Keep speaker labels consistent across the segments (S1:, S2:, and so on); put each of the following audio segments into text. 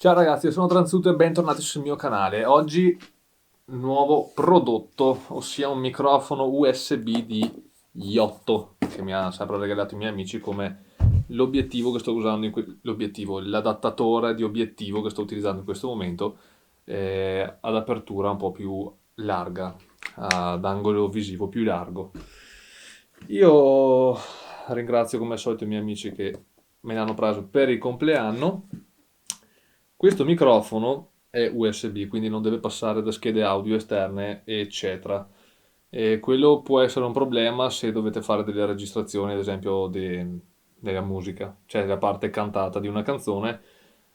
S1: Ciao ragazzi, io sono Transuto e bentornati sul mio canale. Oggi nuovo prodotto, ossia un microfono USB di Iotto, che mi ha sempre regalato i miei amici come l'obiettivo che sto usando, l'adattatore di obiettivo che sto utilizzando in questo momento, ad apertura un po' più larga, ad angolo visivo più largo. Io ringrazio come al solito i miei amici che me l'hanno preso per il compleanno. Questo microfono è USB, quindi non deve passare da schede audio esterne, eccetera. E quello può essere un problema se dovete fare delle registrazioni, ad esempio, della musica, cioè la parte cantata di una canzone.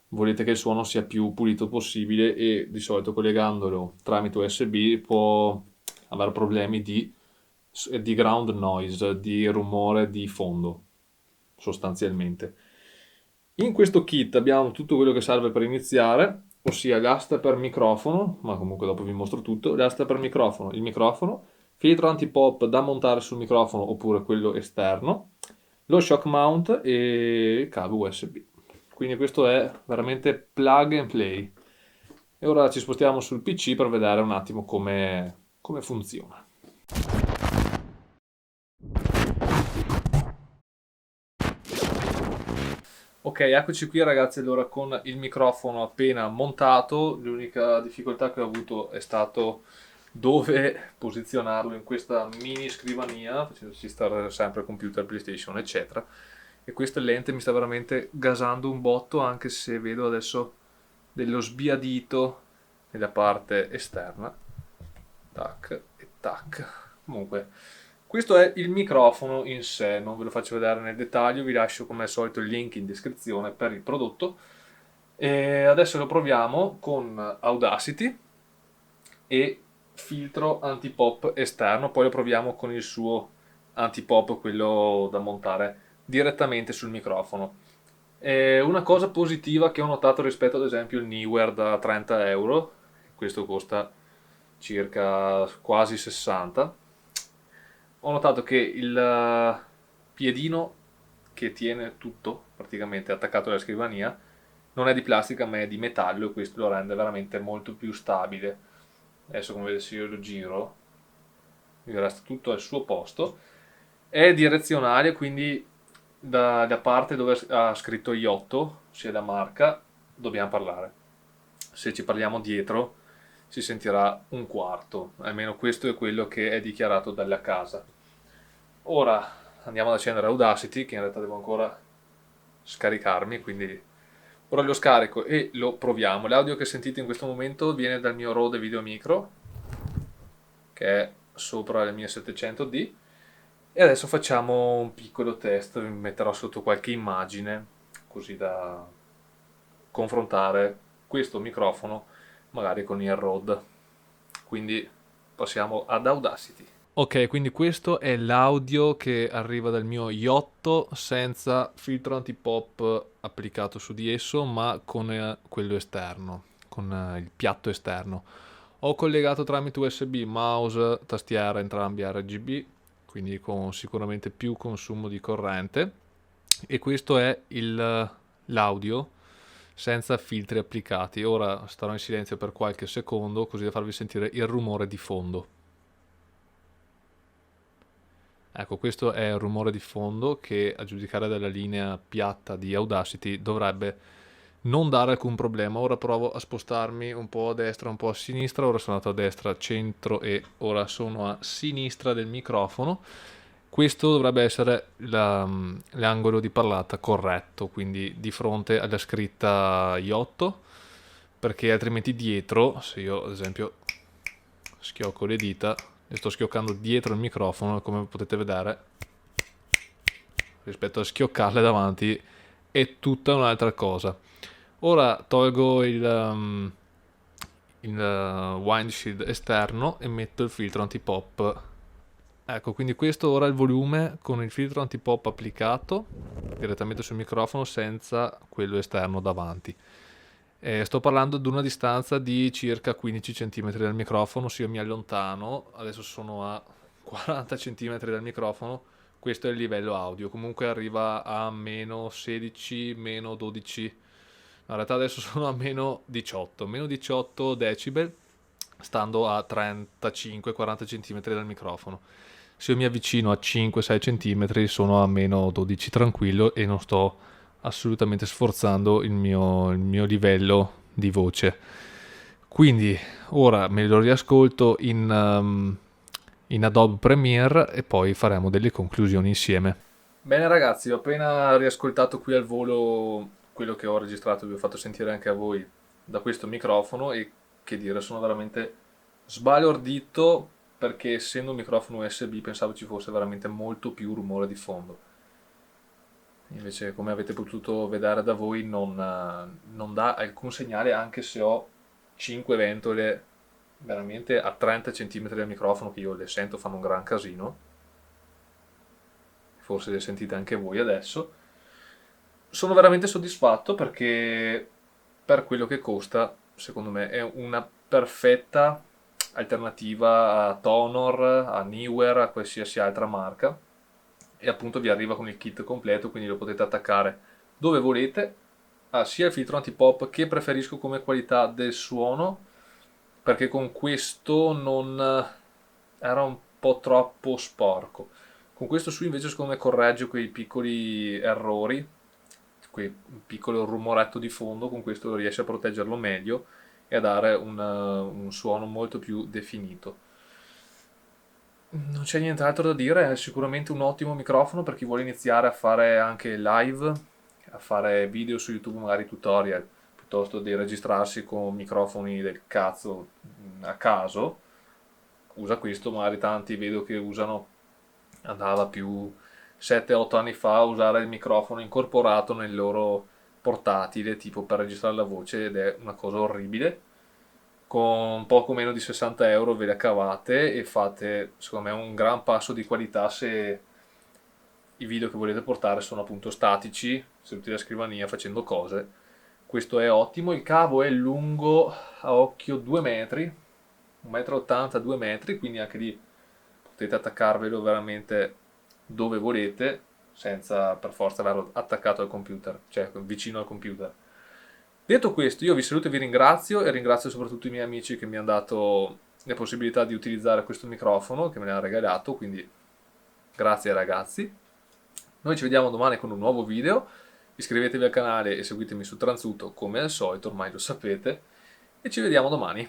S1: Volete che il suono sia più pulito possibile e di solito collegandolo tramite USB può avere problemi di ground noise, di rumore di fondo, sostanzialmente. In questo kit abbiamo tutto quello che serve per iniziare, ossia l'asta per microfono, ma comunque dopo vi mostro tutto, l'asta per microfono, il microfono, filtro anti-pop da montare sul microfono oppure quello esterno, lo shock mount e il cavo USB. Quindi questo è veramente plug and play. E ora ci spostiamo sul PC per vedere un attimo come funziona. Ok, eccoci qui ragazzi, allora con il microfono appena montato, l'unica difficoltà che ho avuto è stato dove posizionarlo in questa mini scrivania, facendoci stare sempre computer, PlayStation, eccetera. E questa lente mi sta veramente gasando un botto, anche se vedo adesso dello sbiadito nella parte esterna. Tac e tac. Comunque, questo è il microfono in sé, non ve lo faccio vedere nel dettaglio, vi lascio come al solito il link in descrizione per il prodotto. E adesso lo proviamo con Audacity e filtro antipop esterno, poi lo proviamo con il suo antipop, quello da montare direttamente sul microfono. E una cosa positiva che ho notato rispetto ad esempio il Neewer da 30 euro, questo costa circa quasi 60, ho notato che il piedino che tiene tutto praticamente attaccato alla scrivania non è di plastica ma è di metallo e questo lo rende veramente molto più stabile. Adesso come vedete se io lo giro mi resta tutto al suo posto. È direzionale, quindi da parte dove ha scritto Iotto, sia la marca, dobbiamo parlare. Se ci parliamo dietro si sentirà un quarto, almeno questo è quello che è dichiarato dalla casa. Ora andiamo ad accendere Audacity, che in realtà devo ancora scaricarmi, quindi ora lo scarico e lo proviamo. L'audio che sentite in questo momento viene dal mio Rode Video Micro, che è sopra il mio 700D. E adesso facciamo un piccolo test, vi metterò sotto qualche immagine, così da confrontare questo microfono magari con il Rode. Quindi passiamo ad Audacity. Ok, quindi questo è l'audio che arriva dal mio Iotto senza filtro antipop applicato su di esso, ma con quello esterno, con il piatto esterno. Ho collegato tramite USB mouse, tastiera entrambi RGB, quindi con sicuramente più consumo di corrente. E questo è l'audio senza filtri applicati. Ora starò in silenzio per qualche secondo così da farvi sentire il rumore di fondo. Ecco, questo è il rumore di fondo che, a giudicare dalla linea piatta di Audacity, dovrebbe non dare alcun problema. Ora provo a spostarmi un po' a destra, un po' a sinistra. Ora sono andato a destra, centro e ora sono a sinistra del microfono. Questo dovrebbe essere l'angolo di parlata corretto, quindi di fronte alla scritta Iotto, perché altrimenti dietro, se io ad esempio schiocco le dita e sto schioccando dietro il microfono, come potete vedere, rispetto a schioccarle davanti è tutta un'altra cosa. Ora tolgo il windshield esterno e metto il filtro antipop. Ecco, quindi questo ora è il volume con il filtro antipop applicato direttamente sul microfono senza quello esterno davanti. Sto parlando ad una distanza di circa 15 cm dal microfono, se io mi allontano, adesso sono a 40 cm dal microfono, questo è il livello audio, comunque arriva a meno 16, meno 12 in realtà adesso sono a meno 18 decibel, stando a 35-40 cm dal microfono. Se io mi avvicino a 5-6 cm sono a meno 12 tranquillo e non sto assolutamente sforzando il mio livello di voce. Quindi ora me lo riascolto in Adobe Premiere e poi faremo delle conclusioni insieme. Bene ragazzi, ho appena riascoltato qui al volo quello che ho registrato, vi ho fatto sentire anche a voi da questo microfono e che dire, sono veramente sbalordito perché essendo un microfono USB pensavo ci fosse veramente molto più rumore di fondo. Invece come avete potuto vedere da voi non dà alcun segnale anche se ho 5 ventole veramente a 30 cm dal microfono che io le sento fanno un gran casino. Forse le sentite anche voi adesso. Sono veramente soddisfatto perché per quello che costa, secondo me, è una perfetta alternativa a Tonor, a Neewer, a qualsiasi altra marca. E appunto vi arriva con il kit completo, quindi lo potete attaccare dove volete. Ha sia il filtro antipop che preferisco come qualità del suono, perché con questo non era un po' troppo sporco. Con questo su invece secondo me corregge quei piccoli errori, quel piccolo rumoretto di fondo, con questo riesce a proteggerlo meglio e a dare un suono molto più definito. Non c'è nient'altro da dire, è sicuramente un ottimo microfono per chi vuole iniziare a fare anche live, a fare video su YouTube, magari tutorial, piuttosto di registrarsi con microfoni del cazzo a caso. Usa questo, magari tanti vedo che usano, andava più 7-8 anni fa a usare il microfono incorporato nel loro portatile, tipo per registrare la voce, ed è una cosa orribile. Con poco meno di 60 euro ve la cavate e fate, secondo me, un gran passo di qualità se i video che volete portare sono appunto statici, seduti alla scrivania facendo cose. Questo è ottimo, il cavo è lungo a occhio 2 metri, 1,80 m, 2 metri, quindi anche lì potete attaccarvelo veramente dove volete, senza per forza averlo attaccato al computer, cioè vicino al computer. Detto questo, io vi saluto e vi ringrazio e ringrazio soprattutto i miei amici che mi hanno dato la possibilità di utilizzare questo microfono, che me l'hanno regalato, quindi grazie ragazzi. Noi ci vediamo domani con un nuovo video, iscrivetevi al canale e seguitemi su Transuto come al solito, ormai lo sapete, e ci vediamo domani.